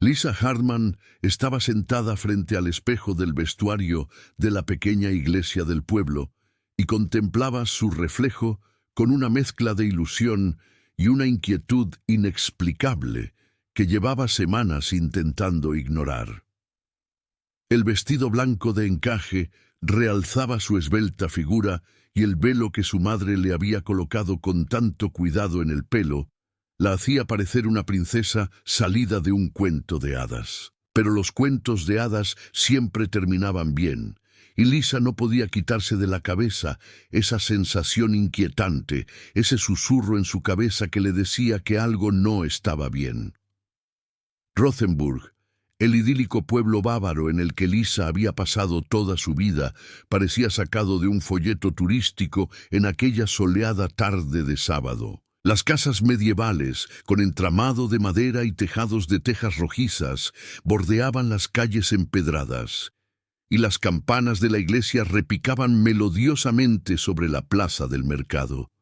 Lisa Hartman estaba sentada frente al espejo del vestuario de la pequeña iglesia del pueblo y contemplaba su reflejo con una mezcla de ilusión y una inquietud inexplicable que llevaba semanas intentando ignorar. El vestido blanco de encaje realzaba su esbelta figura y el velo que su madre le había colocado con tanto cuidado en el pelo la hacía parecer una princesa salida de un cuento de hadas. Pero los cuentos de hadas siempre terminaban bien, y Lisa no podía quitarse de la cabeza esa sensación inquietante, ese susurro en su cabeza que le decía que algo no estaba bien. Rothenburg, el idílico pueblo bávaro en el que Lisa había pasado toda su vida, parecía sacado de un folleto turístico en aquella soleada tarde de sábado. Las casas medievales, con entramado de madera y tejados de tejas rojizas, bordeaban las calles empedradas, y las campanas de la iglesia repicaban melodiosamente sobre la plaza del mercado.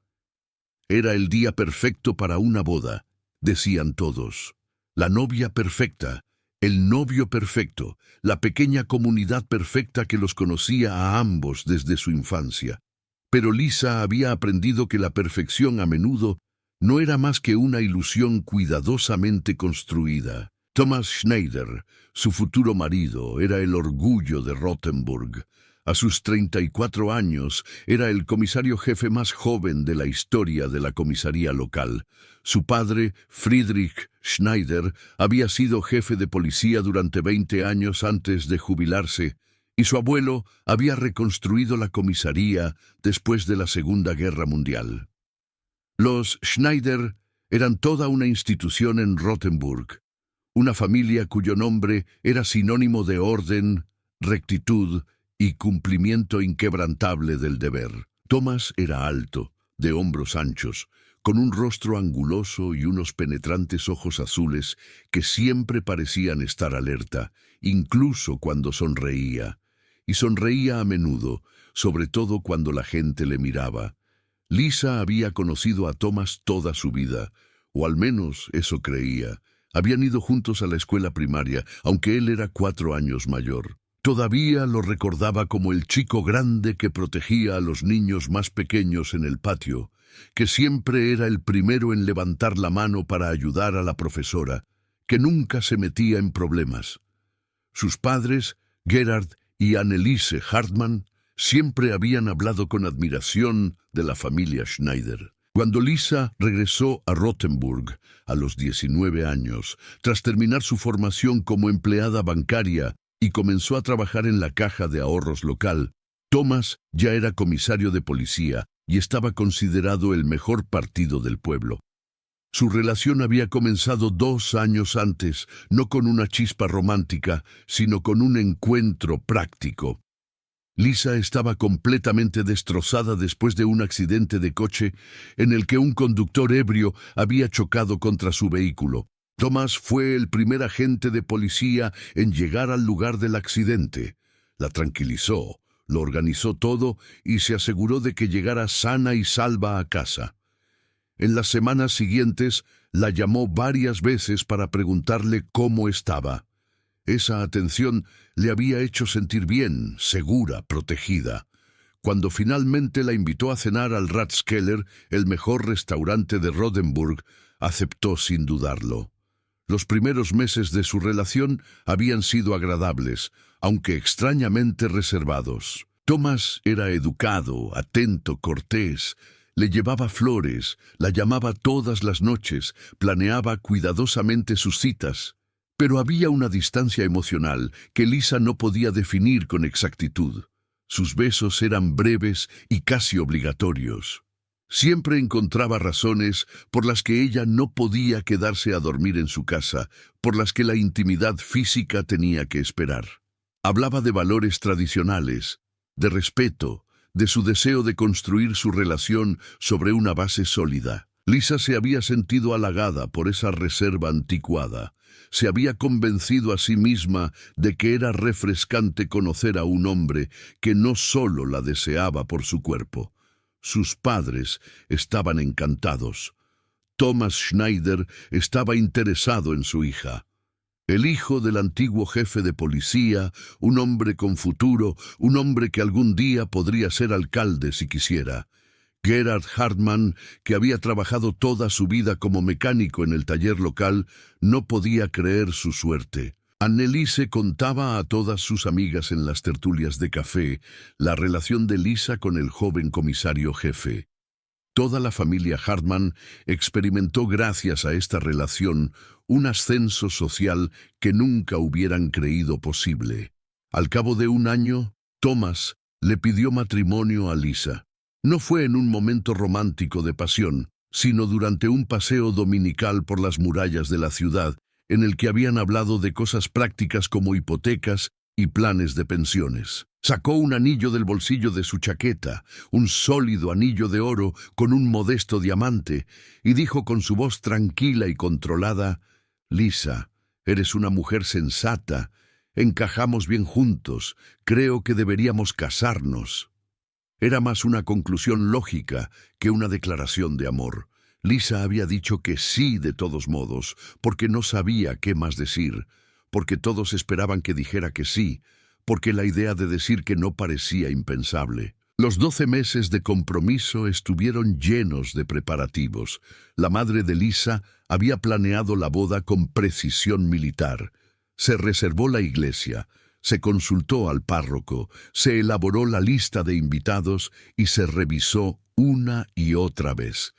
Era el día perfecto para una boda, decían todos. La novia perfecta, el novio perfecto, la pequeña comunidad perfecta que los conocía a ambos desde su infancia. Pero Lisa había aprendido que la perfección a menudo no era más que una ilusión cuidadosamente construida. Thomas Schneider, su futuro marido, era el orgullo de Rothenburg. A sus 34 años, era el comisario jefe más joven de la historia de la comisaría local. Su padre, Friedrich Schneider, había sido jefe de policía durante 20 años antes de jubilarse, y su abuelo había reconstruido la comisaría después de la Segunda Guerra Mundial. Los Schneider eran toda una institución en Rothenburg, una familia cuyo nombre era sinónimo de orden, rectitud y cumplimiento inquebrantable del deber. Thomas era alto, de hombros anchos, con un rostro anguloso y unos penetrantes ojos azules que siempre parecían estar alerta, incluso cuando sonreía. Y sonreía a menudo, sobre todo cuando la gente le miraba. Lisa había conocido a Thomas toda su vida, o al menos eso creía. Habían ido juntos a la escuela primaria, aunque él era 4 años mayor. Todavía lo recordaba como el chico grande que protegía a los niños más pequeños en el patio, que siempre era el primero en levantar la mano para ayudar a la profesora, que nunca se metía en problemas. Sus padres, Gerhard y Anneliese Hartman, siempre habían hablado con admiración de la familia Schneider. Cuando Lisa regresó a Rothenburg a los 19 años, tras terminar su formación como empleada bancaria y comenzó a trabajar en la caja de ahorros local, Thomas ya era comisario de policía y estaba considerado el mejor partido del pueblo. Su relación había comenzado 2 años antes, no con una chispa romántica, sino con un encuentro práctico. Lisa estaba completamente destrozada después de un accidente de coche en el que un conductor ebrio había chocado contra su vehículo. Thomas fue el primer agente de policía en llegar al lugar del accidente. La tranquilizó, lo organizó todo y se aseguró de que llegara sana y salva a casa. En las semanas siguientes la llamó varias veces para preguntarle cómo estaba. Esa atención le había hecho sentir bien, segura, protegida. Cuando finalmente la invitó a cenar al Rathskeller, el mejor restaurante de Rothenburg, aceptó sin dudarlo. Los primeros meses de su relación habían sido agradables, aunque extrañamente reservados. Thomas era educado, atento, cortés. Le llevaba flores, la llamaba todas las noches, planeaba cuidadosamente sus citas. Pero había una distancia emocional que Lisa no podía definir con exactitud. Sus besos eran breves y casi obligatorios. Siempre encontraba razones por las que ella no podía quedarse a dormir en su casa, por las que la intimidad física tenía que esperar. Hablaba de valores tradicionales, de respeto, de su deseo de construir su relación sobre una base sólida. Lisa se había sentido halagada por esa reserva anticuada. Se había convencido a sí misma de que era refrescante conocer a un hombre que no solo la deseaba por su cuerpo. Sus padres estaban encantados. Thomas Schneider estaba interesado en su hija. El hijo del antiguo jefe de policía, un hombre con futuro, un hombre que algún día podría ser alcalde si quisiera. Gerhard Hartmann, que había trabajado toda su vida como mecánico en el taller local, no podía creer su suerte. Anneliese contaba a todas sus amigas en las tertulias de café la relación de Lisa con el joven comisario jefe. Toda la familia Hartmann experimentó gracias a esta relación un ascenso social que nunca hubieran creído posible. Al cabo de un año, Thomas le pidió matrimonio a Lisa. No fue en un momento romántico de pasión, sino durante un paseo dominical por las murallas de la ciudad, en el que habían hablado de cosas prácticas como hipotecas y planes de pensiones. Sacó un anillo del bolsillo de su chaqueta, un sólido anillo de oro con un modesto diamante, y dijo con su voz tranquila y controlada: «Lisa, eres una mujer sensata, encajamos bien juntos, creo que deberíamos casarnos». Era más una conclusión lógica que una declaración de amor. Lisa había dicho que sí de todos modos, porque no sabía qué más decir, porque todos esperaban que dijera que sí, porque la idea de decir que no parecía impensable. Los 12 meses de compromiso estuvieron llenos de preparativos. La madre de Lisa había planeado la boda con precisión militar. Se reservó la iglesia, se consultó al párroco, se elaboró la lista de invitados y se revisó una y otra vez.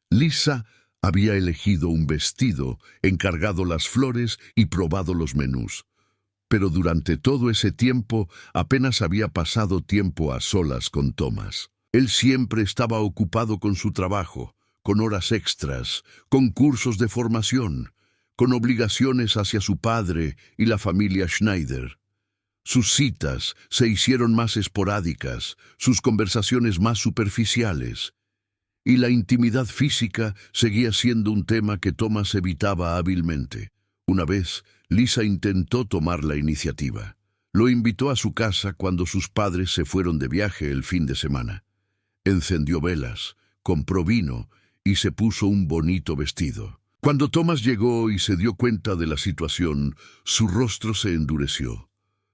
Lisa había elegido un vestido, encargado las flores y probado los menús. Pero durante todo ese tiempo apenas había pasado tiempo a solas con Thomas. Él siempre estaba ocupado con su trabajo, con horas extras, con cursos de formación, con obligaciones hacia su padre y la familia Schneider. Sus citas se hicieron más esporádicas, sus conversaciones más superficiales, y la intimidad física seguía siendo un tema que Thomas evitaba hábilmente. Una vez, Lisa intentó tomar la iniciativa. Lo invitó a su casa cuando sus padres se fueron de viaje el fin de semana. Encendió velas, compró vino y se puso un bonito vestido. Cuando Thomas llegó y se dio cuenta de la situación, su rostro se endureció.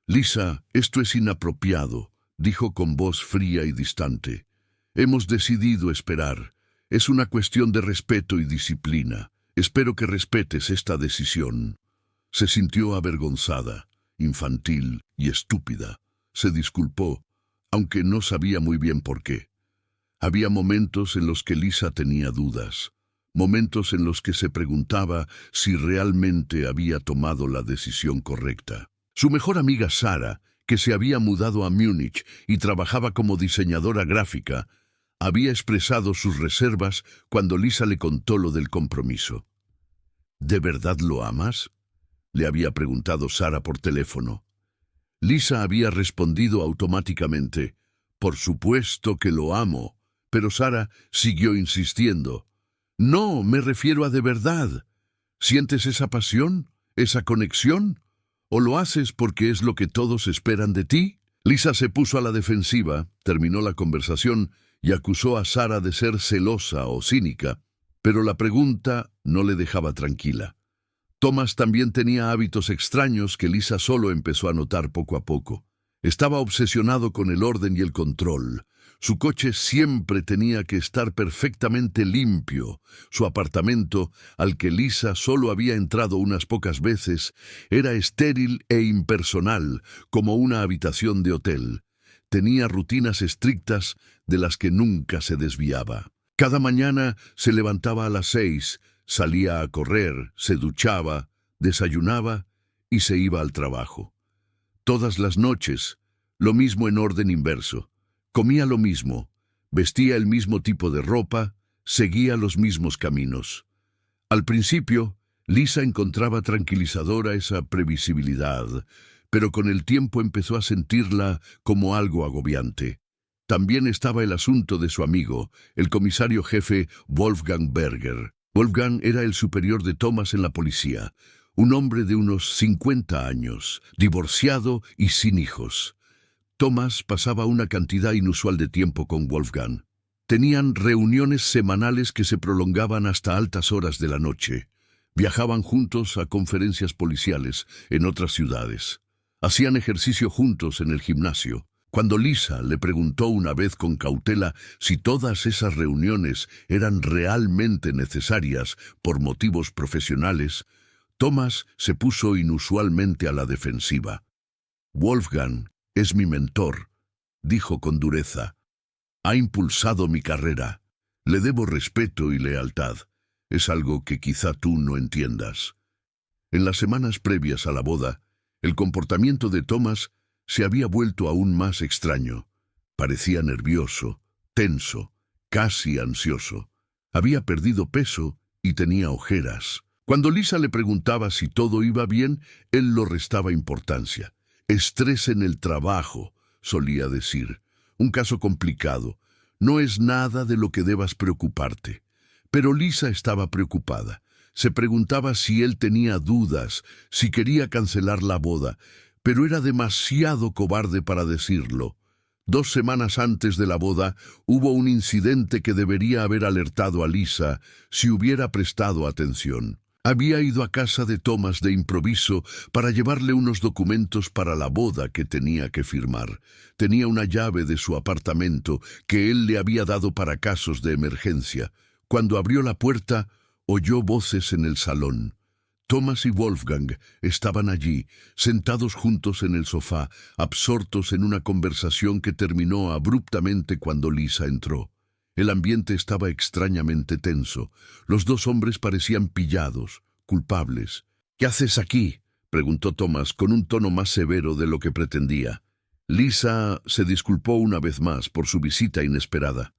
«Lisa, esto es inapropiado», dijo con voz fría y distante. «Hemos decidido esperar. Es una cuestión de respeto y disciplina. Espero que respetes esta decisión». Se sintió avergonzada, infantil y estúpida. Se disculpó, aunque no sabía muy bien por qué. Había momentos en los que Lisa tenía dudas, momentos en los que se preguntaba si realmente había tomado la decisión correcta. Su mejor amiga Sara, que se había mudado a Múnich y trabajaba como diseñadora gráfica, había expresado sus reservas cuando Lisa le contó lo del compromiso. «¿De verdad lo amas?», le había preguntado Sara por teléfono. Lisa había respondido automáticamente: «Por supuesto que lo amo», pero Sara siguió insistiendo: «No, me refiero a de verdad. ¿Sientes esa pasión, esa conexión? ¿O lo haces porque es lo que todos esperan de ti?». Lisa se puso a la defensiva, terminó la conversación y acusó a Sara de ser celosa o cínica, pero la pregunta no le dejaba tranquila. Thomas también tenía hábitos extraños que Lisa solo empezó a notar poco a poco. Estaba obsesionado con el orden y el control. Su coche siempre tenía que estar perfectamente limpio. Su apartamento, al que Lisa solo había entrado unas pocas veces, era estéril e impersonal, como una habitación de hotel. Tenía rutinas estrictas de las que nunca se desviaba. Cada mañana se levantaba a las 6, salía a correr, se duchaba, desayunaba y se iba al trabajo. Todas las noches, lo mismo en orden inverso. Comía lo mismo, vestía el mismo tipo de ropa, seguía los mismos caminos. Al principio, Lisa encontraba tranquilizadora esa previsibilidad, pero con el tiempo empezó a sentirla como algo agobiante. También estaba el asunto de su amigo, el comisario jefe Wolfgang Berger. Wolfgang era el superior de Thomas en la policía, un hombre de unos 50 años, divorciado y sin hijos. Thomas pasaba una cantidad inusual de tiempo con Wolfgang. Tenían reuniones semanales que se prolongaban hasta altas horas de la noche. Viajaban juntos a conferencias policiales en otras ciudades. Hacían ejercicio juntos en el gimnasio. Cuando Lisa le preguntó una vez con cautela si todas esas reuniones eran realmente necesarias por motivos profesionales, Thomas se puso inusualmente a la defensiva. «Wolfgang es mi mentor», dijo con dureza. «Ha impulsado mi carrera. Le debo respeto y lealtad. Es algo que quizá tú no entiendas». En las semanas previas a la boda, el comportamiento de Thomas se había vuelto aún más extraño. Parecía nervioso, tenso, casi ansioso. Había perdido peso y tenía ojeras. Cuando Lisa le preguntaba si todo iba bien, él lo restaba importancia. «Estrés en el trabajo», solía decir. «Un caso complicado. No es nada de lo que debas preocuparte». Pero Lisa estaba preocupada. Se preguntaba si él tenía dudas, si quería cancelar la boda, pero era demasiado cobarde para decirlo. 2 semanas antes de la boda, hubo un incidente que debería haber alertado a Lisa si hubiera prestado atención. Había ido a casa de Thomas de improviso para llevarle unos documentos para la boda que tenía que firmar. Tenía una llave de su apartamento que él le había dado para casos de emergencia. Cuando abrió la puerta, oyó voces en el salón. Thomas y Wolfgang estaban allí, sentados juntos en el sofá, absortos en una conversación que terminó abruptamente cuando Lisa entró. El ambiente estaba extrañamente tenso. Los 2 hombres parecían pillados, culpables. «¿Qué haces aquí?», preguntó Thomas con un tono más severo de lo que pretendía. Lisa se disculpó una vez más por su visita inesperada.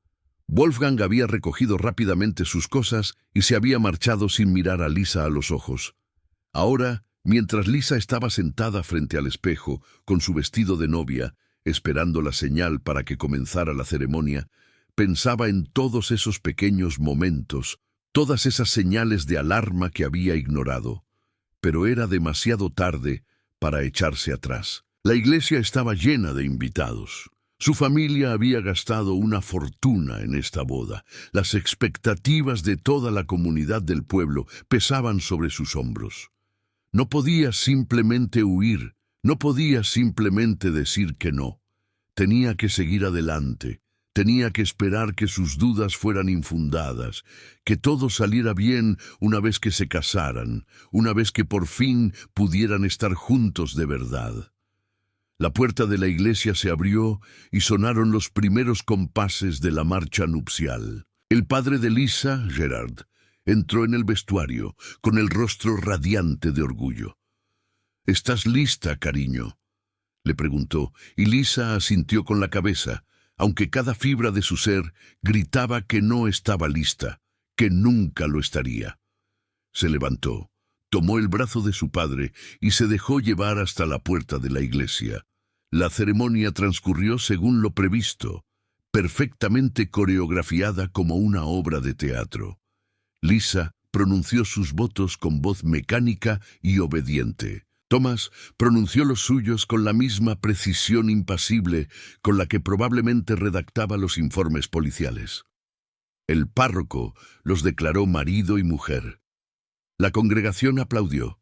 Wolfgang había recogido rápidamente sus cosas y se había marchado sin mirar a Lisa a los ojos. Ahora, mientras Lisa estaba sentada frente al espejo, con su vestido de novia, esperando la señal para que comenzara la ceremonia, pensaba en todos esos pequeños momentos, todas esas señales de alarma que había ignorado. Pero era demasiado tarde para echarse atrás. La iglesia estaba llena de invitados. Su familia había gastado una fortuna en esta boda. Las expectativas de toda la comunidad del pueblo pesaban sobre sus hombros. No podía simplemente huir, no podía simplemente decir que no. Tenía que seguir adelante. Tenía que esperar que sus dudas fueran infundadas, que todo saliera bien una vez que se casaran, una vez que por fin pudieran estar juntos de verdad. La puerta de la iglesia se abrió y sonaron los primeros compases de la marcha nupcial. El padre de Lisa, Gerard, entró en el vestuario, con el rostro radiante de orgullo. «¿Estás lista, cariño?», le preguntó, y Lisa asintió con la cabeza, aunque cada fibra de su ser gritaba que no estaba lista, que nunca lo estaría. Se levantó, tomó el brazo de su padre y se dejó llevar hasta la puerta de la iglesia. La ceremonia transcurrió según lo previsto, perfectamente coreografiada como una obra de teatro. Lisa pronunció sus votos con voz mecánica y obediente. Thomas pronunció los suyos con la misma precisión impasible con la que probablemente redactaba los informes policiales. El párroco los declaró marido y mujer. La congregación aplaudió.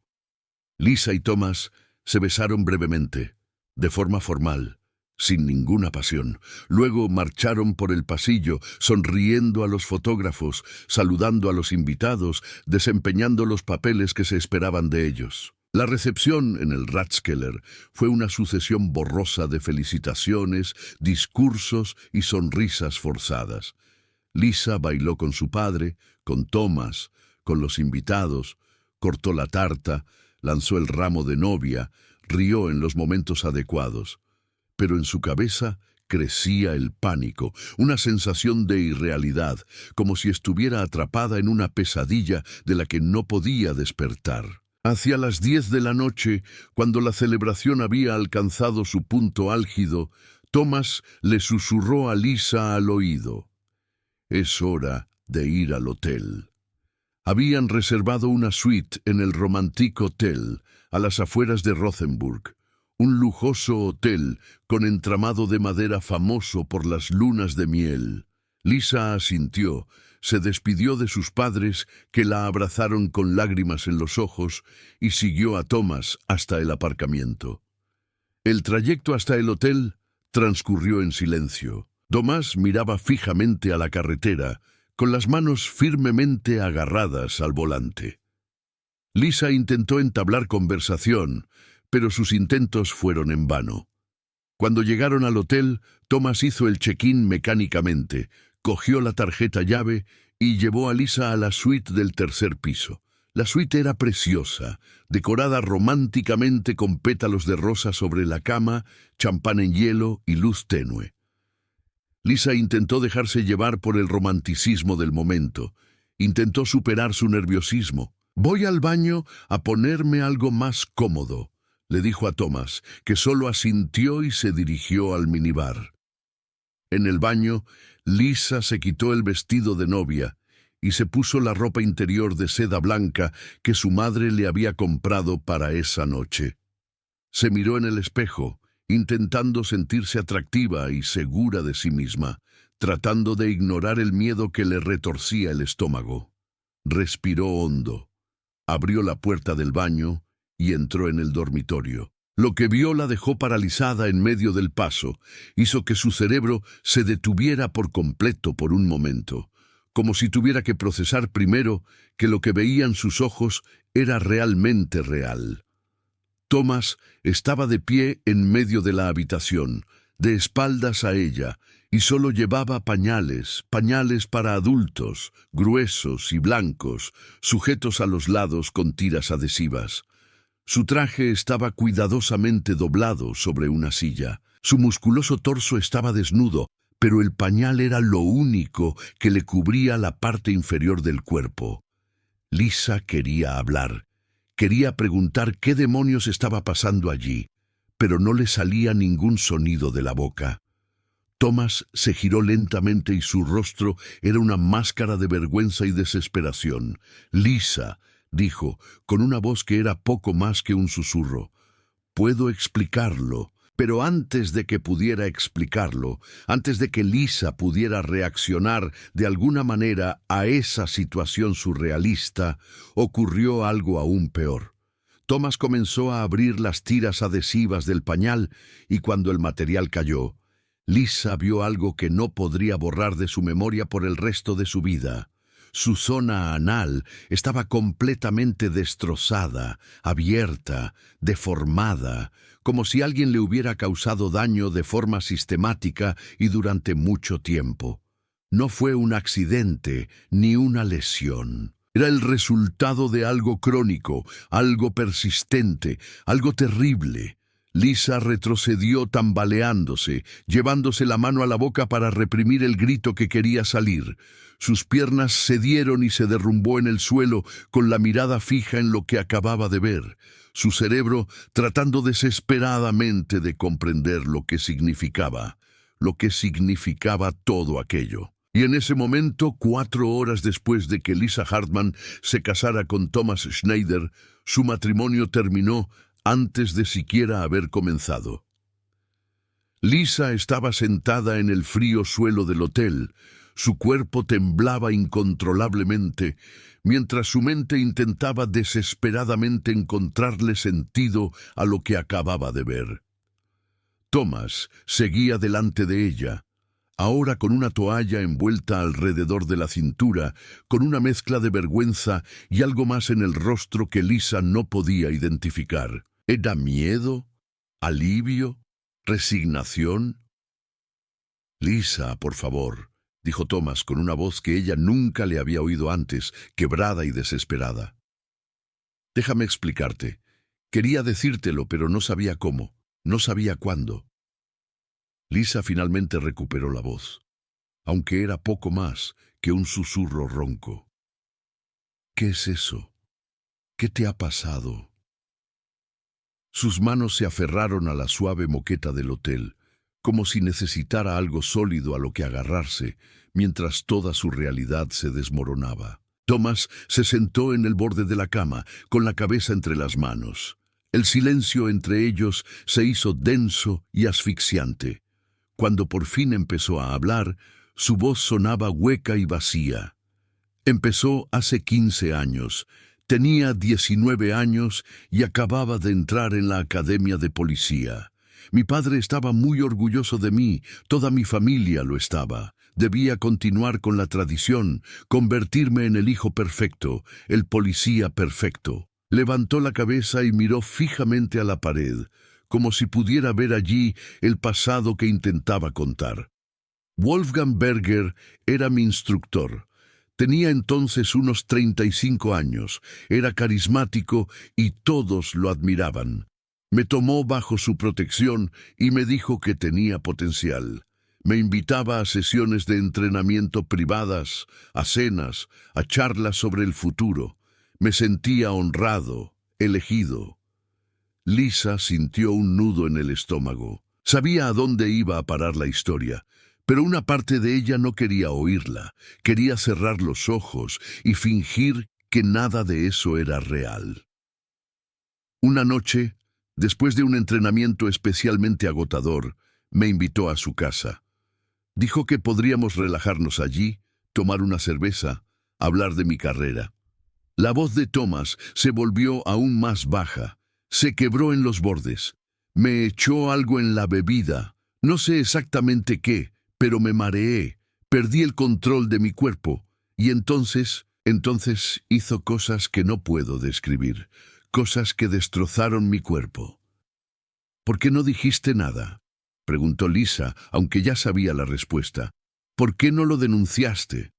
Lisa y Thomas se besaron brevemente, de forma formal, sin ninguna pasión. Luego marcharon por el pasillo, sonriendo a los fotógrafos, saludando a los invitados, desempeñando los papeles que se esperaban de ellos. La recepción en el Rathskeller fue una sucesión borrosa de felicitaciones, discursos y sonrisas forzadas. Lisa bailó con su padre, con Thomas, con los invitados, cortó la tarta, lanzó el ramo de novia, rió en los momentos adecuados. Pero en su cabeza crecía el pánico, una sensación de irrealidad, como si estuviera atrapada en una pesadilla de la que no podía despertar. Hacia las 10 de la noche, cuando la celebración había alcanzado su punto álgido, Thomas le susurró a Lisa al oído: «Es hora de ir al hotel». Habían reservado una suite en el Romantic Hotel, a las afueras de Rothenburg, un lujoso hotel con entramado de madera famoso por las lunas de miel. Lisa asintió, se despidió de sus padres, que la abrazaron con lágrimas en los ojos, y siguió a Thomas hasta el aparcamiento. El trayecto hasta el hotel transcurrió en silencio. Thomas miraba fijamente a la carretera, con las manos firmemente agarradas al volante. Lisa intentó entablar conversación, pero sus intentos fueron en vano. Cuando llegaron al hotel, Thomas hizo el check-in mecánicamente, cogió la tarjeta llave y llevó a Lisa a la suite del tercer piso. La suite era preciosa, decorada románticamente con pétalos de rosa sobre la cama, champán en hielo y luz tenue. Lisa intentó dejarse llevar por el romanticismo del momento. Intentó superar su nerviosismo. «Voy al baño a ponerme algo más cómodo», le dijo a Thomas, que solo asintió y se dirigió al minibar. En el baño, Lisa se quitó el vestido de novia y se puso la ropa interior de seda blanca que su madre le había comprado para esa noche. Se miró en el espejo, intentando sentirse atractiva y segura de sí misma, tratando de ignorar el miedo que le retorcía el estómago. Respiró hondo, abrió la puerta del baño y entró en el dormitorio. Lo que vio la dejó paralizada en medio del paso, hizo que su cerebro se detuviera por completo por un momento, como si tuviera que procesar primero que lo que veían sus ojos era realmente real. Thomas estaba de pie en medio de la habitación, de espaldas a ella, y solo llevaba pañales para adultos, gruesos y blancos, sujetos a los lados con tiras adhesivas. Su traje estaba cuidadosamente doblado sobre una silla. Su musculoso torso estaba desnudo, pero el pañal era lo único que le cubría la parte inferior del cuerpo. Lisa quería hablar. Quería preguntar qué demonios estaba pasando allí, pero no le salía ningún sonido de la boca. Thomas se giró lentamente y su rostro era una máscara de vergüenza y desesperación. «Lisa», dijo, con una voz que era poco más que un susurro, «puedo explicarlo». Pero antes de que pudiera explicarlo, antes de que Lisa pudiera reaccionar de alguna manera a esa situación surrealista, ocurrió algo aún peor. Thomas comenzó a abrir las tiras adhesivas del pañal y cuando el material cayó, Lisa vio algo que no podría borrar de su memoria por el resto de su vida. Su zona anal estaba completamente destrozada, abierta, deformada, como si alguien le hubiera causado daño de forma sistemática y durante mucho tiempo. No fue un accidente ni una lesión. Era el resultado de algo crónico, algo persistente, algo terrible. Lisa retrocedió tambaleándose, llevándose la mano a la boca para reprimir el grito que quería salir. Sus piernas cedieron y se derrumbó en el suelo con la mirada fija en lo que acababa de ver. Su cerebro tratando desesperadamente de comprender lo que significaba todo aquello. Y en ese momento, 4 horas después de que Lisa Hartman se casara con Thomas Schneider, su matrimonio terminó antes de siquiera haber comenzado. Lisa estaba sentada en el frío suelo del hotel. Su cuerpo temblaba incontrolablemente, mientras su mente intentaba desesperadamente encontrarle sentido a lo que acababa de ver. Thomas seguía delante de ella, ahora con una toalla envuelta alrededor de la cintura, con una mezcla de vergüenza y algo más en el rostro que Lisa no podía identificar. ¿Era miedo? ¿Alivio? ¿Resignación? «Lisa, por favor», dijo Thomas con una voz que ella nunca le había oído antes, quebrada y desesperada. «Déjame explicarte. Quería decírtelo, pero no sabía cómo, no sabía cuándo». Lisa finalmente recuperó la voz, aunque era poco más que un susurro ronco. «¿Qué es eso? ¿Qué te ha pasado?» Sus manos se aferraron a la suave moqueta del hotel, como si necesitara algo sólido a lo que agarrarse, mientras toda su realidad se desmoronaba. Thomas se sentó en el borde de la cama, con la cabeza entre las manos. El silencio entre ellos se hizo denso y asfixiante. Cuando por fin empezó a hablar, su voz sonaba hueca y vacía. Empezó hace 15 años. Tenía 19 años y acababa de entrar en la academia de policía. Mi padre estaba muy orgulloso de mí, toda mi familia lo estaba. Debía continuar con la tradición, convertirme en el hijo perfecto, el policía perfecto. Levantó la cabeza y miró fijamente a la pared, como si pudiera ver allí el pasado que intentaba contar. Wolfgang Berger era mi instructor. Tenía entonces unos 35 años, era carismático y todos lo admiraban. Me tomó bajo su protección y me dijo que tenía potencial. Me invitaba a sesiones de entrenamiento privadas, a cenas, a charlas sobre el futuro. Me sentía honrado, elegido. Lisa sintió un nudo en el estómago. Sabía a dónde iba a parar la historia, pero una parte de ella no quería oírla. Quería cerrar los ojos y fingir que nada de eso era real. Una noche, después de un entrenamiento especialmente agotador, me invitó a su casa. Dijo que podríamos relajarnos allí, tomar una cerveza, hablar de mi carrera. La voz de Thomas se volvió aún más baja. Se quebró en los bordes. Me echó algo en la bebida. No sé exactamente qué, pero me mareé. Perdí el control de mi cuerpo. Y entonces hizo cosas que no puedo describir. Cosas que destrozaron mi cuerpo. ¿Por qué no dijiste nada?, preguntó Lisa, aunque ya sabía la respuesta. ¿Por qué no lo denunciaste?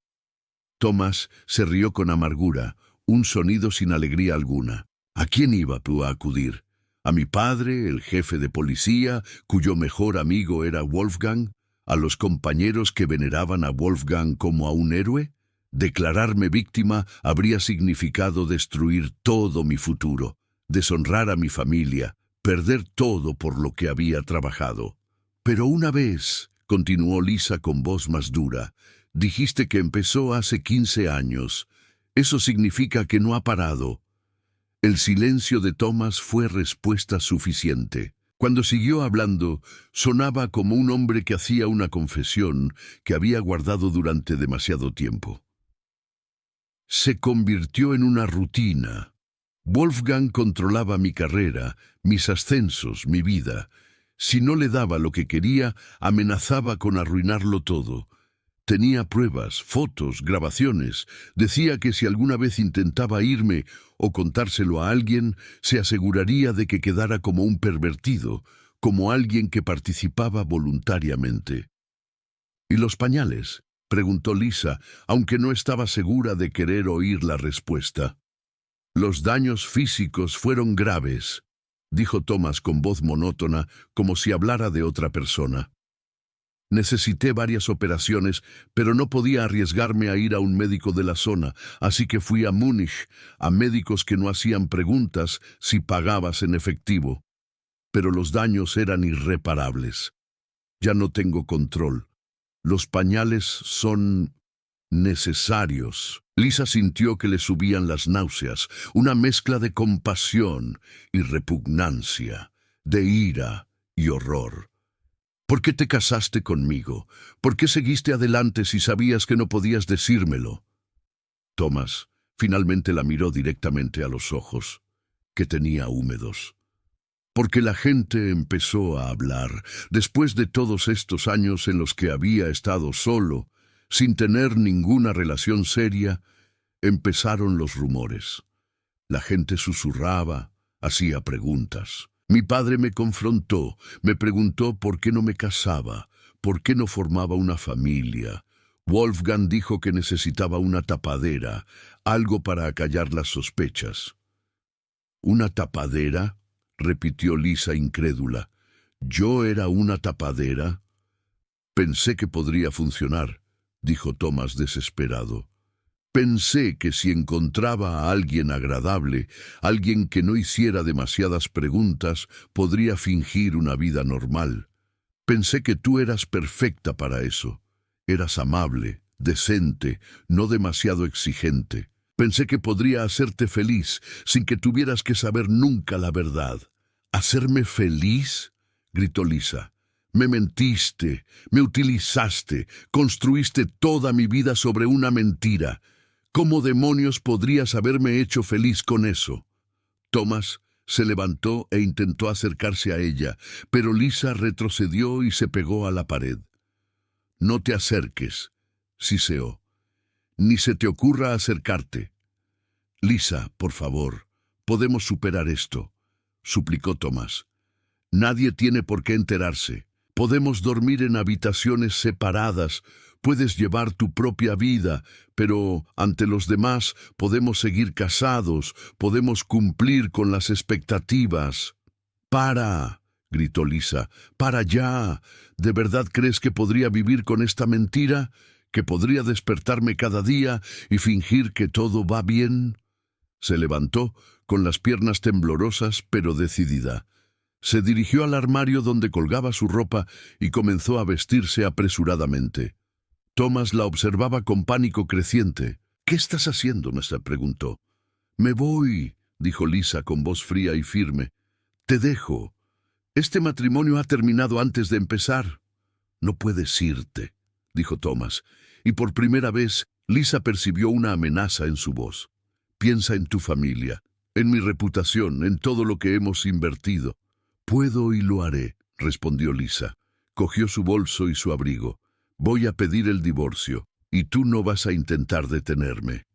Thomas se rió con amargura, un sonido sin alegría alguna. ¿A quién iba tú a acudir? ¿A mi padre, el jefe de policía, cuyo mejor amigo era Wolfgang? ¿A los compañeros que veneraban a Wolfgang como a un héroe? Declararme víctima habría significado destruir todo mi futuro, deshonrar a mi familia, perder todo por lo que había trabajado. Pero una vez, continuó Lisa con voz más dura, dijiste que empezó hace 15 años. Eso significa que no ha parado. El silencio de Thomas fue respuesta suficiente. Cuando siguió hablando, sonaba como un hombre que hacía una confesión que había guardado durante demasiado tiempo. Se convirtió en una rutina. Wolfgang controlaba mi carrera, mis ascensos, mi vida. Si no le daba lo que quería, amenazaba con arruinarlo todo. Tenía pruebas, fotos, grabaciones. Decía que si alguna vez intentaba irme o contárselo a alguien, se aseguraría de que quedara como un pervertido, como alguien que participaba voluntariamente. ¿Y los pañales?, preguntó Lisa, aunque no estaba segura de querer oír la respuesta. Los daños físicos fueron graves, dijo Thomas con voz monótona, como si hablara de otra persona. Necesité varias operaciones, pero no podía arriesgarme a ir a un médico de la zona, así que fui a Múnich, a médicos que no hacían preguntas si pagabas en efectivo. Pero los daños eran irreparables. Ya no tengo control. Los pañales son necesarios. Lisa sintió que le subían las náuseas, una mezcla de compasión y repugnancia, de ira y horror. ¿Por qué te casaste conmigo? ¿Por qué seguiste adelante si sabías que no podías decírmelo? Thomas finalmente la miró directamente a los ojos, que tenía húmedos. Porque la gente empezó a hablar, después de todos estos años en los que había estado solo, sin tener ninguna relación seria, empezaron los rumores. La gente susurraba, hacía preguntas. Mi padre me confrontó, me preguntó por qué no me casaba, por qué no formaba una familia. Wolfgang dijo que necesitaba una tapadera, algo para acallar las sospechas. ¿Una tapadera?, repitió Lisa incrédula. ¿Yo era una tapadera? Pensé que podría funcionar, dijo Thomas desesperado. Pensé que si encontraba a alguien agradable, alguien que no hiciera demasiadas preguntas, podría fingir una vida normal. Pensé que tú eras perfecta para eso. Eras amable, decente, no demasiado exigente. Pensé que podría hacerte feliz sin que tuvieras que saber nunca la verdad. ¿Hacerme feliz?, gritó Lisa. Me mentiste, me utilizaste, construiste toda mi vida sobre una mentira. ¿Cómo demonios podrías haberme hecho feliz con eso? Thomas se levantó e intentó acercarse a ella, pero Lisa retrocedió y se pegó a la pared. No te acerques, siseó. Ni se te ocurra acercarte. Lisa, por favor, podemos superar esto, suplicó Thomas. Nadie tiene por qué enterarse. Podemos dormir en habitaciones separadas, puedes llevar tu propia vida, pero ante los demás podemos seguir casados, podemos cumplir con las expectativas. ¡Para!, gritó Lisa. ¡Para ya! ¿De verdad crees que podría vivir con esta mentira? ¿Que podría despertarme cada día y fingir que todo va bien? Se levantó, con las piernas temblorosas pero decidida. Se dirigió al armario donde colgaba su ropa y comenzó a vestirse apresuradamente. Thomas la observaba con pánico creciente. «¿Qué estás haciendo?», se preguntó. «Me voy», dijo Lisa con voz fría y firme. «Te dejo. Este matrimonio ha terminado antes de empezar». «No puedes irte», dijo Thomas, y por primera vez Lisa percibió una amenaza en su voz. «Piensa en tu familia, en mi reputación, en todo lo que hemos invertido». «Puedo y lo haré», respondió Lisa. Cogió su bolso y su abrigo. «Voy a pedir el divorcio, y tú no vas a intentar detenerme».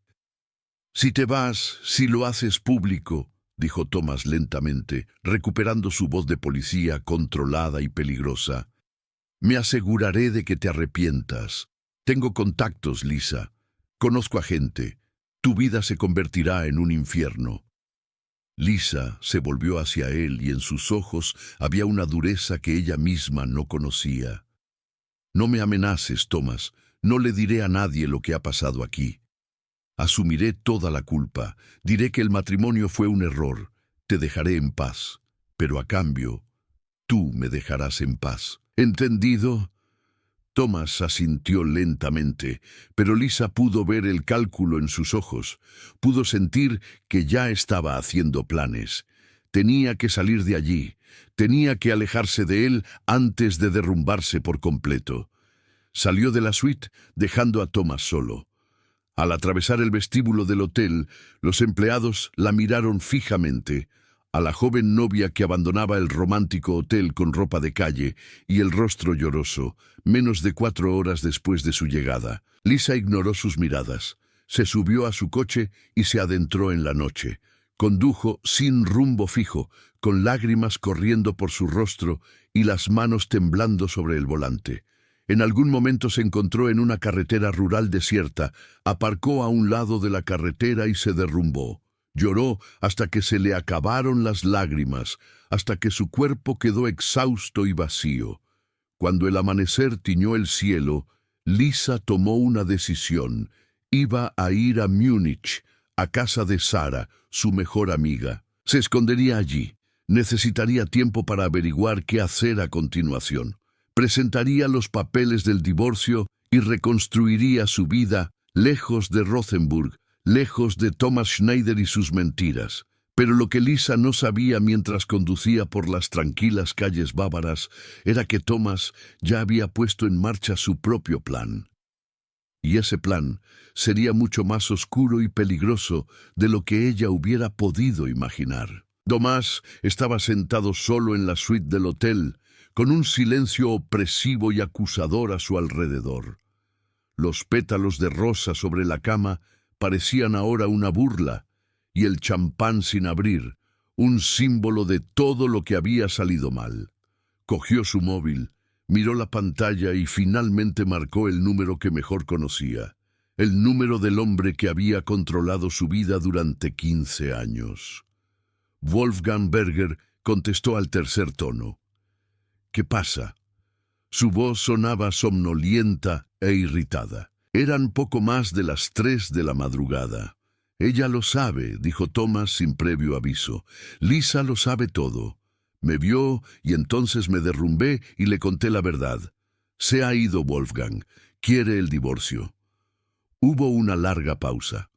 «Si te vas, si lo haces público», dijo Thomas lentamente, recuperando su voz de policía controlada y peligrosa, «me aseguraré de que te arrepientas. Tengo contactos, Lisa. Conozco a gente. Tu vida se convertirá en un infierno». Lisa se volvió hacia él y en sus ojos había una dureza que ella misma no conocía. «No me amenaces, Thomas. No le diré a nadie lo que ha pasado aquí. Asumiré toda la culpa. Diré que el matrimonio fue un error. Te dejaré en paz. Pero a cambio, tú me dejarás en paz. ¿Entendido?» Thomas asintió lentamente, pero Lisa pudo ver el cálculo en sus ojos. Pudo sentir que ya estaba haciendo planes. Tenía que salir de allí. Tenía que alejarse de él antes de derrumbarse por completo. Salió de la suite, dejando a Thomas solo. Al atravesar el vestíbulo del hotel, los empleados la miraron fijamente. A la joven novia que abandonaba el romántico hotel con ropa de calle y el rostro lloroso, menos de 4 horas después de su llegada. Lisa ignoró sus miradas. Se subió a su coche y se adentró en la noche. Condujo sin rumbo fijo, con lágrimas corriendo por su rostro y las manos temblando sobre el volante. En algún momento se encontró en una carretera rural desierta, aparcó a un lado de la carretera y se derrumbó. Lloró hasta que se le acabaron las lágrimas, hasta que su cuerpo quedó exhausto y vacío. Cuando el amanecer tiñó el cielo, Lisa tomó una decisión. Iba a ir a Múnich, a casa de Sara, su mejor amiga. Se escondería allí. Necesitaría tiempo para averiguar qué hacer a continuación. Presentaría los papeles del divorcio y reconstruiría su vida lejos de Rothenburg, lejos de Thomas Schneider y sus mentiras. Pero lo que Lisa no sabía mientras conducía por las tranquilas calles bávaras era que Thomas ya había puesto en marcha su propio plan. Y ese plan sería mucho más oscuro y peligroso de lo que ella hubiera podido imaginar. Tomás estaba sentado solo en la suite del hotel, con un silencio opresivo y acusador a su alrededor. Los pétalos de rosa sobre la cama parecían ahora una burla, y el champán sin abrir, un símbolo de todo lo que había salido mal. Cogió su móvil, miró la pantalla y finalmente marcó el número que mejor conocía, el número del hombre que había controlado su vida durante 15 años. Wolfgang Berger contestó al tercer tono. «¿Qué pasa?». Su voz sonaba somnolienta e irritada. Eran poco más de las 3 de la madrugada. «Ella lo sabe», dijo Thomas sin previo aviso. «Lisa lo sabe todo. Me vio y entonces me derrumbé y le conté la verdad. Se ha ido Wolfgang. Quiere el divorcio». Hubo una larga pausa.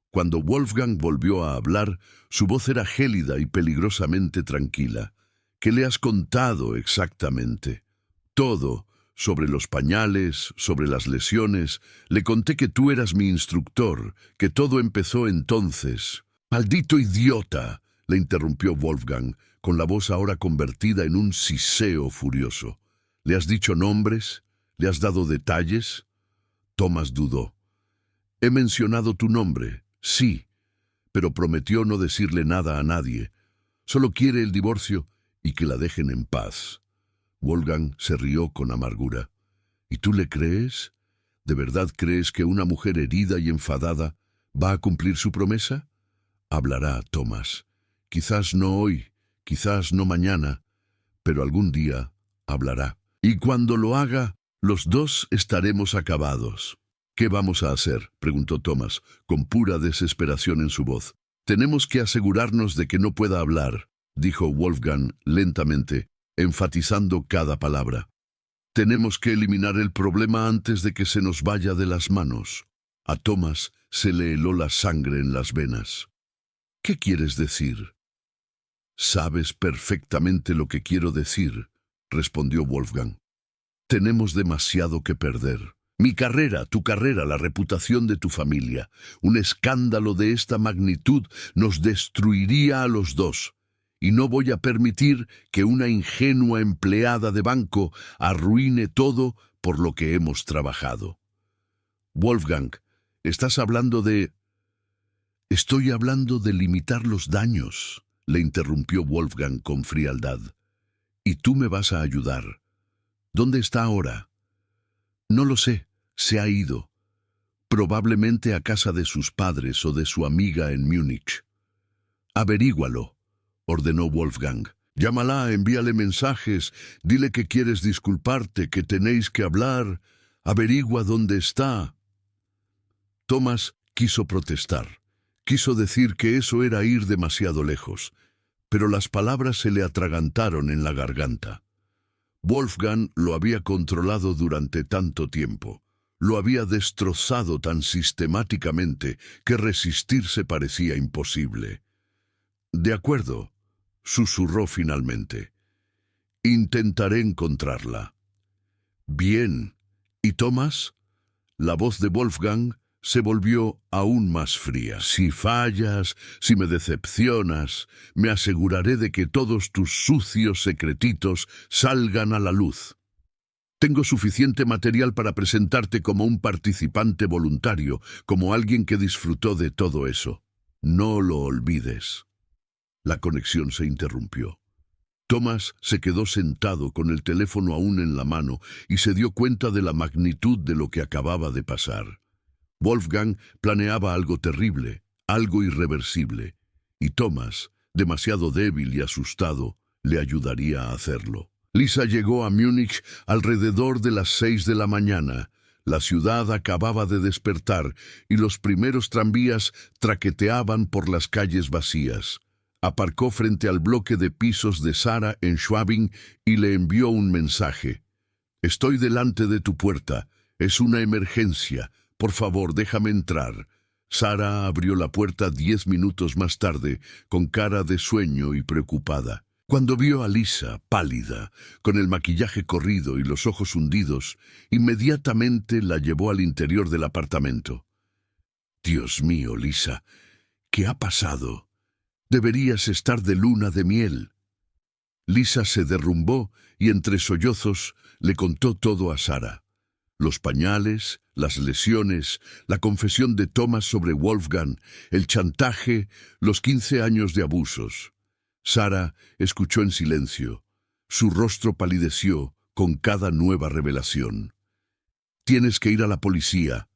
Cuando Wolfgang volvió a hablar, su voz era gélida y peligrosamente tranquila. «¿Qué le has contado exactamente?» «Todo», sobre los pañales, sobre las lesiones. Le conté que tú eras mi instructor, que todo empezó entonces. ¡Maldito idiota!, le interrumpió Wolfgang, con la voz ahora convertida en un siseo furioso. ¿Le has dicho nombres? ¿Le has dado detalles? Thomas dudó. He mencionado tu nombre, sí, pero prometió no decirle nada a nadie. Solo quiere el divorcio y que la dejen en paz. Wolfgang se rió con amargura. ¿Y tú le crees? ¿De verdad crees que una mujer herida y enfadada va a cumplir su promesa? Hablará, Thomas. Quizás no hoy, quizás no mañana, pero algún día hablará. Y cuando lo haga, los dos estaremos acabados. ¿Qué vamos a hacer?, preguntó Thomas, con pura desesperación en su voz. Tenemos que asegurarnos de que no pueda hablar, dijo Wolfgang lentamente, enfatizando cada palabra. Tenemos que eliminar el problema antes de que se nos vaya de las manos. A Thomas se le heló la sangre en las venas. ¿Qué quieres decir? Sabes perfectamente lo que quiero decir, respondió Wolfgang. Tenemos demasiado que perder. Mi carrera, tu carrera, la reputación de tu familia. Un escándalo de esta magnitud nos destruiría a los dos. Y no voy a permitir que una ingenua empleada de banco arruine todo por lo que hemos trabajado. Wolfgang, estás hablando de... Estoy hablando de limitar los daños, le interrumpió Wolfgang con frialdad. Y tú me vas a ayudar. ¿Dónde está ahora? No lo sé, se ha ido. Probablemente a casa de sus padres o de su amiga en Múnich. Averígualo, ordenó Wolfgang. Llámala, envíale mensajes, dile que quieres disculparte, que tenéis que hablar. Averigua dónde está. Thomas quiso protestar. Quiso decir que eso era ir demasiado lejos, pero las palabras se le atragantaron en la garganta. Wolfgang lo había controlado durante tanto tiempo. Lo había destrozado tan sistemáticamente que resistirse parecía imposible. De acuerdo, susurró finalmente. Intentaré encontrarla. Bien. ¿Y Thomas? La voz de Wolfgang se volvió aún más fría. Si fallas, si me decepcionas, me aseguraré de que todos tus sucios secretitos salgan a la luz. Tengo suficiente material para presentarte como un participante voluntario, como alguien que disfrutó de todo eso. No lo olvides. La conexión se interrumpió. Thomas se quedó sentado con el teléfono aún en la mano y se dio cuenta de la magnitud de lo que acababa de pasar. Wolfgang planeaba algo terrible, algo irreversible, y Thomas, demasiado débil y asustado, le ayudaría a hacerlo. Lisa llegó a Múnich alrededor de las 6 de la mañana. La ciudad acababa de despertar y los primeros tranvías traqueteaban por las calles vacías. Aparcó frente al bloque de pisos de Sara en Schwabing y le envió un mensaje. «Estoy delante de tu puerta. Es una emergencia. Por favor, déjame entrar». Sara abrió la puerta 10 minutos más tarde, con cara de sueño y preocupada. Cuando vio a Lisa, pálida, con el maquillaje corrido y los ojos hundidos, inmediatamente la llevó al interior del apartamento. «Dios mío, Lisa, ¿qué ha pasado? Deberías estar de luna de miel». Lisa se derrumbó y entre sollozos le contó todo a Sara. Los pañales, las lesiones, la confesión de Thomas sobre Wolfgang, el chantaje, los 15 años de abusos. Sara escuchó en silencio. Su rostro palideció con cada nueva revelación. «Tienes que ir a la policía»,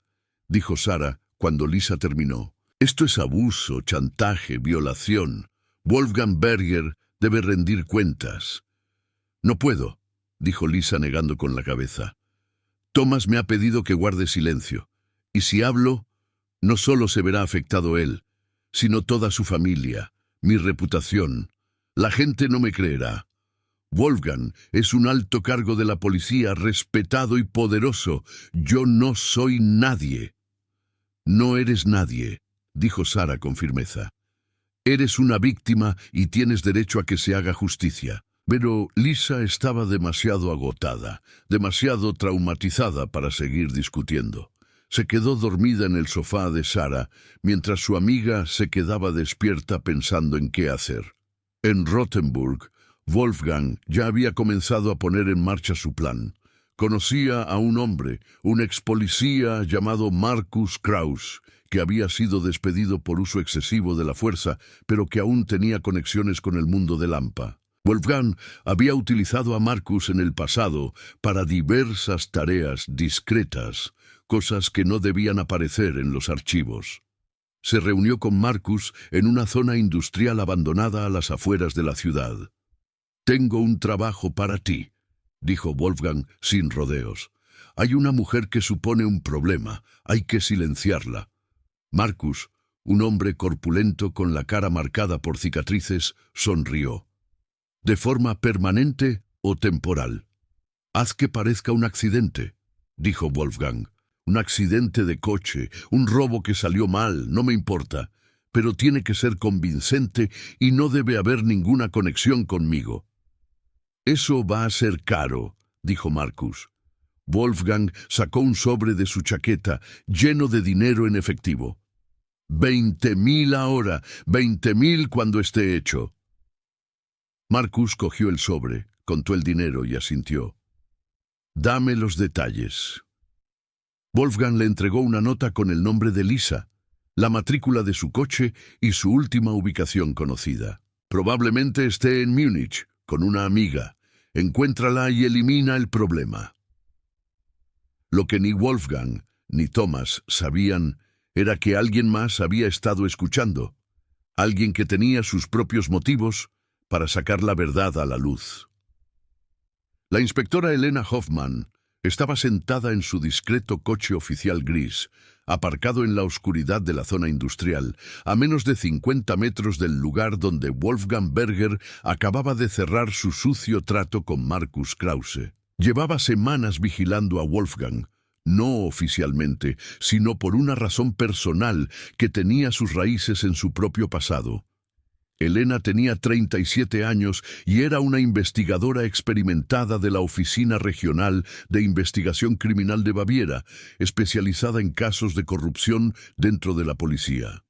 dijo Sara cuando Lisa terminó. «Esto es abuso, chantaje, violación. Wolfgang Berger debe rendir cuentas». «No puedo», dijo Lisa negando con la cabeza. «Thomas me ha pedido que guarde silencio, y si hablo, no solo se verá afectado él, sino toda su familia, mi reputación. La gente no me creerá. Wolfgang es un alto cargo de la policía, respetado y poderoso. Yo no soy nadie». «No eres nadie», dijo Sara con firmeza. «Eres una víctima y tienes derecho a que se haga justicia. Pero Lisa estaba demasiado agotada, demasiado traumatizada para seguir discutiendo. Se quedó dormida en el sofá de Sarah, mientras su amiga se quedaba despierta pensando en qué hacer. En Rothenburg, Wolfgang ya había comenzado a poner en marcha su plan. Conocía a un hombre, un ex policía llamado Markus Kraus, que había sido despedido por uso excesivo de la fuerza, pero que aún tenía conexiones con el mundo del AMPA. Wolfgang había utilizado a Markus en el pasado para diversas tareas discretas, cosas que no debían aparecer en los archivos. Se reunió con Markus en una zona industrial abandonada a las afueras de la ciudad. «Tengo un trabajo para ti», dijo Wolfgang sin rodeos. «Hay una mujer que supone un problema, hay que silenciarla». Markus, un hombre corpulento con la cara marcada por cicatrices, sonrió. «¿De forma permanente o temporal?» «Haz que parezca un accidente», dijo Wolfgang. «Un accidente de coche, un robo que salió mal, no me importa, pero tiene que ser convincente y no debe haber ninguna conexión conmigo». «Eso va a ser caro», dijo Markus. Wolfgang sacó un sobre de su chaqueta lleno de dinero en efectivo. 20.000 ahora, 20.000 cuando esté hecho. Markus cogió el sobre, contó el dinero y asintió. «Dame los detalles». Wolfgang le entregó una nota con el nombre de Lisa, la matrícula de su coche y su última ubicación conocida. «Probablemente esté en Múnich, con una amiga. Encuéntrala y elimina el problema». Lo que ni Wolfgang ni Thomas sabían era que alguien más había estado escuchando, alguien que tenía sus propios motivos para sacar la verdad a la luz. La inspectora Elena Hoffman estaba sentada en su discreto coche oficial gris, aparcado en la oscuridad de la zona industrial, a menos de 50 metros del lugar donde Wolfgang Berger acababa de cerrar su sucio trato con Markus Krause. Llevaba semanas vigilando a Wolfgang, no oficialmente, sino por una razón personal que tenía sus raíces en su propio pasado. Elena tenía 37 años y era una investigadora experimentada de la Oficina Regional de Investigación Criminal de Baviera, especializada en casos de corrupción dentro de la policía.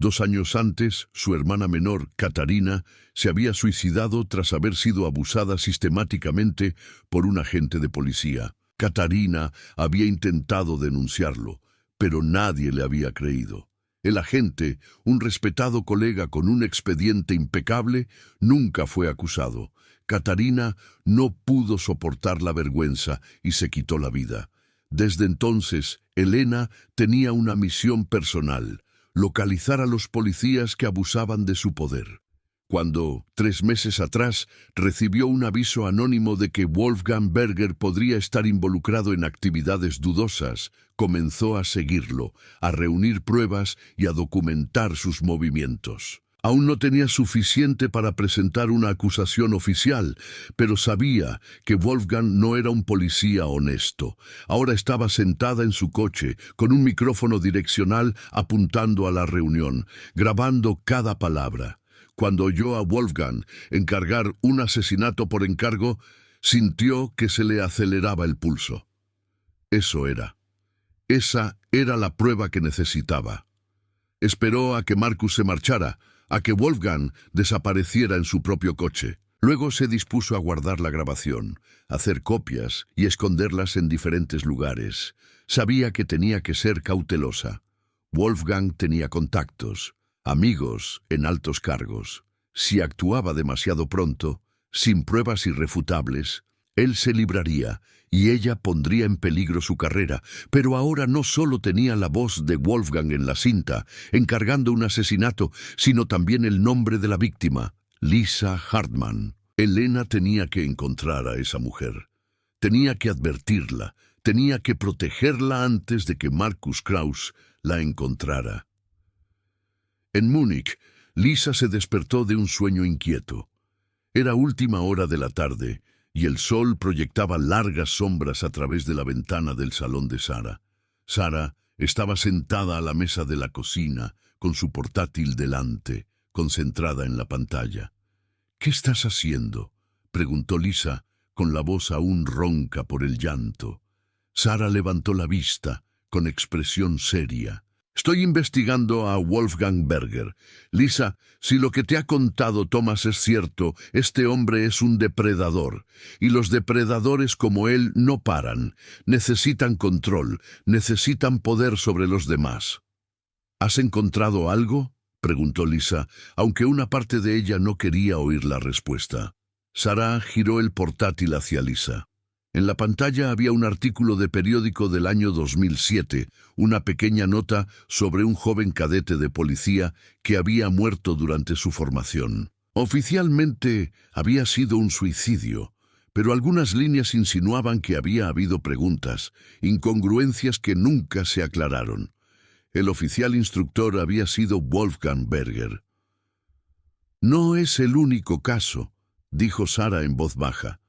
2 años antes, su hermana menor, Katarina, se había suicidado tras haber sido abusada sistemáticamente por un agente de policía. Katarina había intentado denunciarlo, pero nadie le había creído. El agente, un respetado colega con un expediente impecable, nunca fue acusado. Katarina no pudo soportar la vergüenza y se quitó la vida. Desde entonces, Elena tenía una misión personal: localizar a los policías que abusaban de su poder. Cuando, 3 meses atrás, recibió un aviso anónimo de que Wolfgang Berger podría estar involucrado en actividades dudosas, comenzó a seguirlo, a reunir pruebas y a documentar sus movimientos. Aún no tenía suficiente para presentar una acusación oficial, pero sabía que Wolfgang no era un policía honesto. Ahora estaba sentada en su coche, con un micrófono direccional apuntando a la reunión, grabando cada palabra. Cuando oyó a Wolfgang encargar un asesinato por encargo, sintió que se le aceleraba el pulso. Esa era la prueba que necesitaba. Esperó a que Markus se marchara, a que Wolfgang desapareciera en su propio coche. Luego se dispuso a guardar la grabación, hacer copias y esconderlas en diferentes lugares. Sabía que tenía que ser cautelosa. Wolfgang tenía contactos, amigos en altos cargos. Si actuaba demasiado pronto, sin pruebas irrefutables, él se libraría y ella pondría en peligro su carrera. Pero ahora no solo tenía la voz de Wolfgang en la cinta, encargando un asesinato, sino también el nombre de la víctima, Lisa Hartmann. Elena tenía que encontrar a esa mujer. Tenía que advertirla, tenía que protegerla antes de que Markus Krause la encontrara. En Múnich, Lisa se despertó de un sueño inquieto. Era última hora de la tarde y el sol proyectaba largas sombras a través de la ventana del salón de Sarah. Sarah estaba sentada a la mesa de la cocina, con su portátil delante, concentrada en la pantalla. «¿Qué estás haciendo?», preguntó Lisa, con la voz aún ronca por el llanto. Sara levantó la vista, con expresión seria. Estoy investigando a Wolfgang Berger. Lisa, si lo que te ha contado Thomas es cierto, este hombre es un depredador. Y los depredadores como él no paran. Necesitan control, necesitan poder sobre los demás. ¿Has encontrado algo?, preguntó Lisa, aunque una parte de ella no quería oír la respuesta. Sara giró el portátil hacia Lisa. En la pantalla había un artículo de periódico del año 2007, una pequeña nota sobre un joven cadete de policía que había muerto durante su formación. Oficialmente había sido un suicidio, pero algunas líneas insinuaban que había habido preguntas, incongruencias que nunca se aclararon. El oficial instructor había sido Wolfgang Berger. No es el único caso, dijo Sara en voz baja.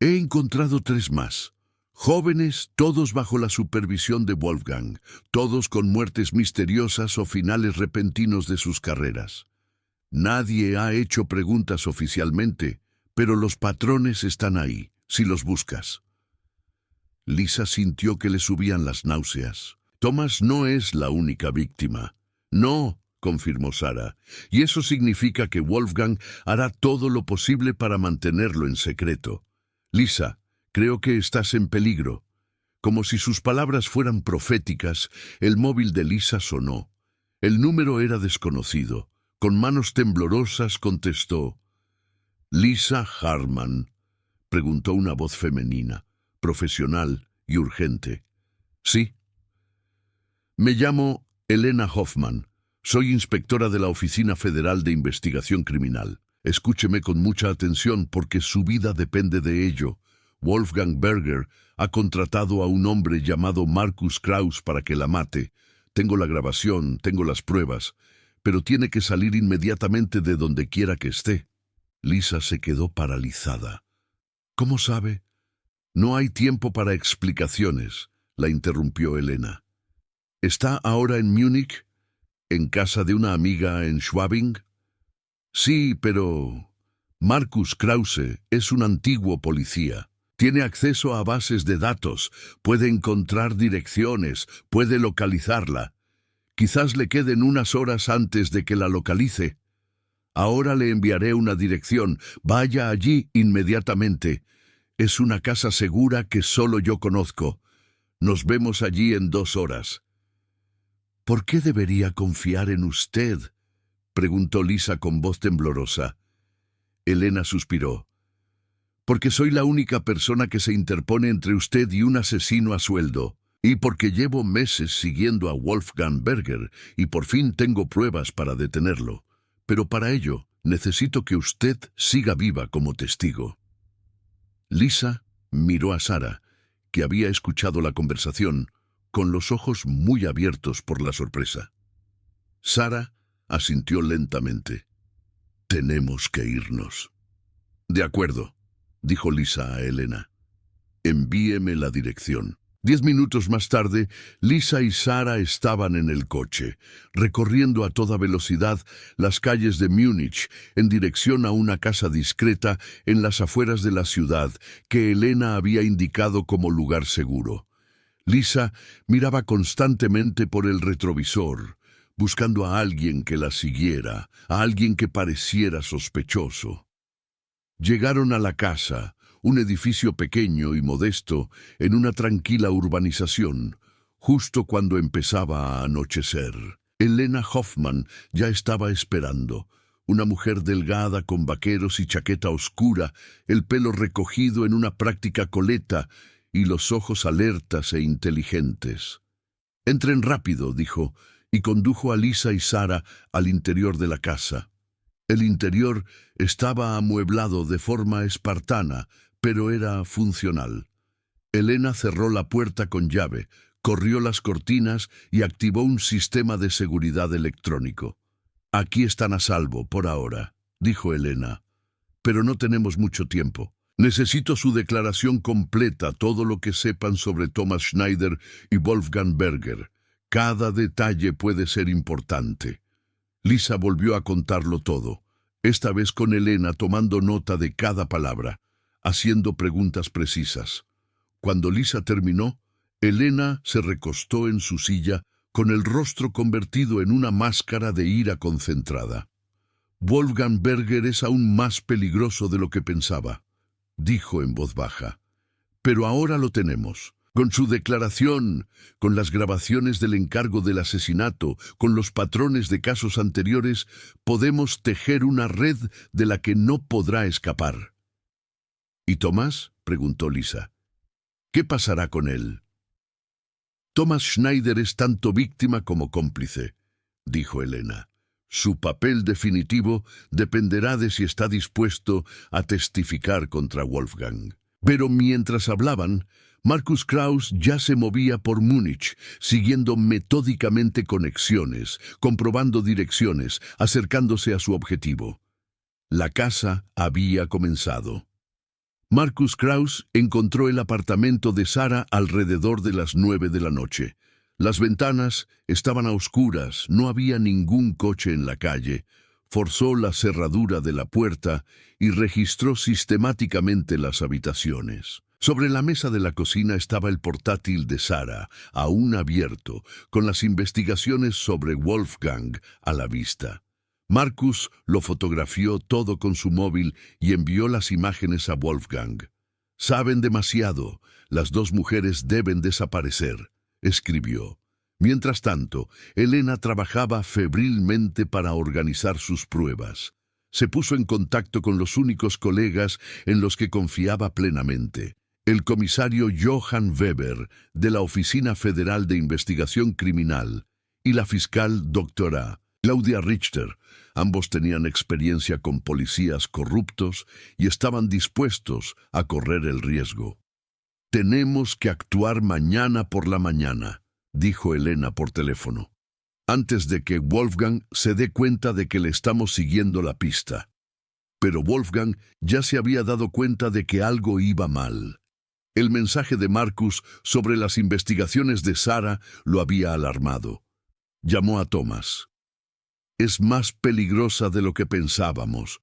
He encontrado 3 más. Jóvenes, todos bajo la supervisión de Wolfgang, todos con muertes misteriosas o finales repentinos de sus carreras. Nadie ha hecho preguntas oficialmente, pero los patrones están ahí, si los buscas. Lisa sintió que le subían las náuseas. Thomas no es la única víctima. No, confirmó Sara, y eso significa que Wolfgang hará todo lo posible para mantenerlo en secreto. Lisa, creo que estás en peligro. Como si sus palabras fueran proféticas, el móvil de Lisa sonó. El número era desconocido. Con manos temblorosas contestó. «Lisa Harman», preguntó una voz femenina, profesional y urgente. «Sí». «Me llamo Elena Hoffman. Soy inspectora de la Oficina Federal de Investigación Criminal. Escúcheme con mucha atención porque su vida depende de ello. Wolfgang Berger ha contratado a un hombre llamado Markus Krauss para que la mate. Tengo la grabación, tengo las pruebas, pero tiene que salir inmediatamente de donde quiera que esté». Lisa se quedó paralizada. «¿Cómo sabe?» «No hay tiempo para explicaciones», la interrumpió Elena. «¿Está ahora en Múnich? ¿En casa de una amiga en Schwabing?» «Sí, pero Markus Krause es un antiguo policía. Tiene acceso a bases de datos, puede encontrar direcciones, puede localizarla. Quizás le queden unas horas antes de que la localice. Ahora le enviaré una dirección. Vaya allí inmediatamente. Es una casa segura que solo yo conozco. Nos vemos allí en 2 horas». «¿Por qué debería confiar en usted?», preguntó Lisa con voz temblorosa. Elena suspiró. «Porque soy la única persona que se interpone entre usted y un asesino a sueldo, y porque llevo meses siguiendo a Wolfgang Berger y por fin tengo pruebas para detenerlo. Pero para ello necesito que usted siga viva como testigo». Lisa miró a Sara, que había escuchado la conversación, con los ojos muy abiertos por la sorpresa. Sara asintió lentamente. «Tenemos que irnos». «De acuerdo», dijo Lisa a Elena. «Envíeme la dirección». 10 minutos más tarde, Lisa y Sara estaban en el coche, recorriendo a toda velocidad las calles de Múnich en dirección a una casa discreta en las afueras de la ciudad que Elena había indicado como lugar seguro. Lisa miraba constantemente por el retrovisor, buscando a alguien que la siguiera, a alguien que pareciera sospechoso. Llegaron a la casa, un edificio pequeño y modesto en una tranquila urbanización, justo cuando empezaba a anochecer. Elena Hoffman ya estaba esperando, una mujer delgada con vaqueros y chaqueta oscura, el pelo recogido en una práctica coleta y los ojos alertas e inteligentes. «Entren rápido», dijo, y condujo a Lisa y Sara al interior de la casa. El interior estaba amueblado de forma espartana, pero era funcional. Elena cerró la puerta con llave, corrió las cortinas y activó un sistema de seguridad electrónico. «Aquí están a salvo, por ahora», dijo Elena. «Pero no tenemos mucho tiempo. Necesito su declaración completa, todo lo que sepan sobre Thomas Schneider y Wolfgang Berger. Cada detalle puede ser importante». Lisa volvió a contarlo todo. esta vez con Elena tomando nota de cada palabra, haciendo preguntas precisas. Cuando Lisa terminó, Elena se recostó en su silla con el rostro convertido en una máscara de ira concentrada. Wolfgang Berger es aún más peligroso de lo que pensaba, dijo en voz baja. Pero ahora lo tenemos. Con su declaración, con las grabaciones del encargo del asesinato, con los patrones de casos anteriores, podemos tejer una red de la que no podrá escapar. ¿Y Thomas?, preguntó Lisa. ¿Qué pasará con él? Thomas Schneider es tanto víctima como cómplice, dijo Elena. Su papel definitivo dependerá de si está dispuesto a testificar contra Wolfgang. Pero mientras hablaban, Markus Krauss ya se movía por Múnich, siguiendo metódicamente conexiones, comprobando direcciones, acercándose a su objetivo. La caza había comenzado. Markus Krauss encontró el apartamento de Sara alrededor de las 9 de la noche. Las ventanas estaban a oscuras, no había ningún coche en la calle. Forzó la cerradura de la puerta y registró sistemáticamente las habitaciones. Sobre la mesa de la cocina estaba el portátil de Sara, aún abierto, con las investigaciones sobre Wolfgang a la vista. Markus lo fotografió todo con su móvil y envió las imágenes a Wolfgang. «Saben demasiado, las dos mujeres deben desaparecer», escribió. Mientras tanto, Elena trabajaba febrilmente para organizar sus pruebas. Se puso en contacto con los únicos colegas en los que confiaba plenamente. El comisario Johann Weber, de la Oficina Federal de Investigación Criminal, y la fiscal Dra. Claudia Richter. Ambos tenían experiencia con policías corruptos y estaban dispuestos a correr el riesgo. «Tenemos que actuar mañana por la mañana», dijo Elena por teléfono, «antes de que Wolfgang se dé cuenta de que le estamos siguiendo la pista». Pero Wolfgang ya se había dado cuenta de que algo iba mal. El mensaje de Markus sobre las investigaciones de Sara lo había alarmado. Llamó a Thomas. «Es más peligrosa de lo que pensábamos.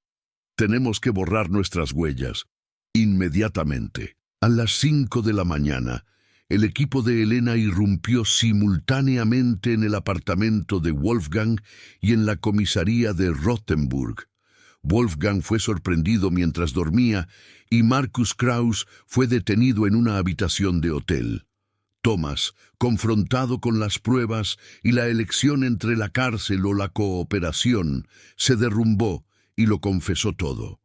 Tenemos que borrar nuestras huellas. Inmediatamente». A las 5 de la mañana, el equipo de Elena irrumpió simultáneamente en el apartamento de Wolfgang y en la comisaría de Rothenburg. Wolfgang fue sorprendido mientras dormía y Markus Krauss fue detenido en una habitación de hotel. Thomas, confrontado con las pruebas y la elección entre la cárcel o la cooperación, se derrumbó y lo confesó todo.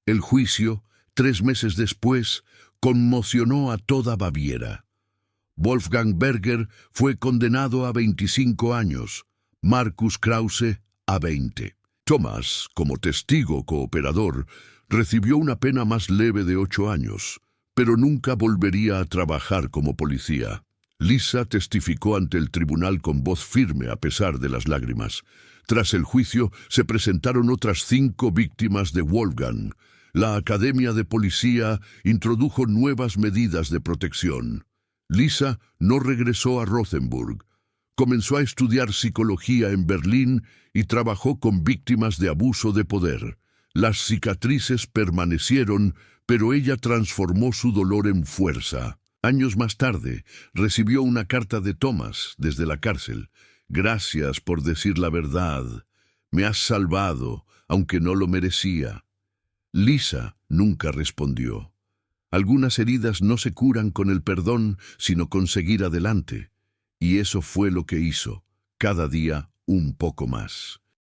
El juicio, 3 meses después, conmocionó a toda Baviera. Wolfgang Berger fue condenado a 25 años, Markus Krause a 20. Thomas, como testigo cooperador, recibió una pena más leve de 8 años, pero nunca volvería a trabajar como policía. Lisa testificó ante el tribunal con voz firme a pesar de las lágrimas. Tras el juicio se presentaron otras 5 víctimas de Wolfgang. La Academia de Policía introdujo nuevas medidas de protección. Lisa no regresó a Rothenburg. Comenzó a estudiar psicología en Berlín y trabajó con víctimas de abuso de poder. Las cicatrices permanecieron, pero ella transformó su dolor en fuerza. Años más tarde, recibió una carta de Thomas desde la cárcel. «Gracias por decir la verdad. Me has salvado, aunque no lo merecía». Lisa nunca respondió. Algunas heridas no se curan con el perdón, sino con seguir adelante. Y eso fue lo que hizo, cada día un poco más.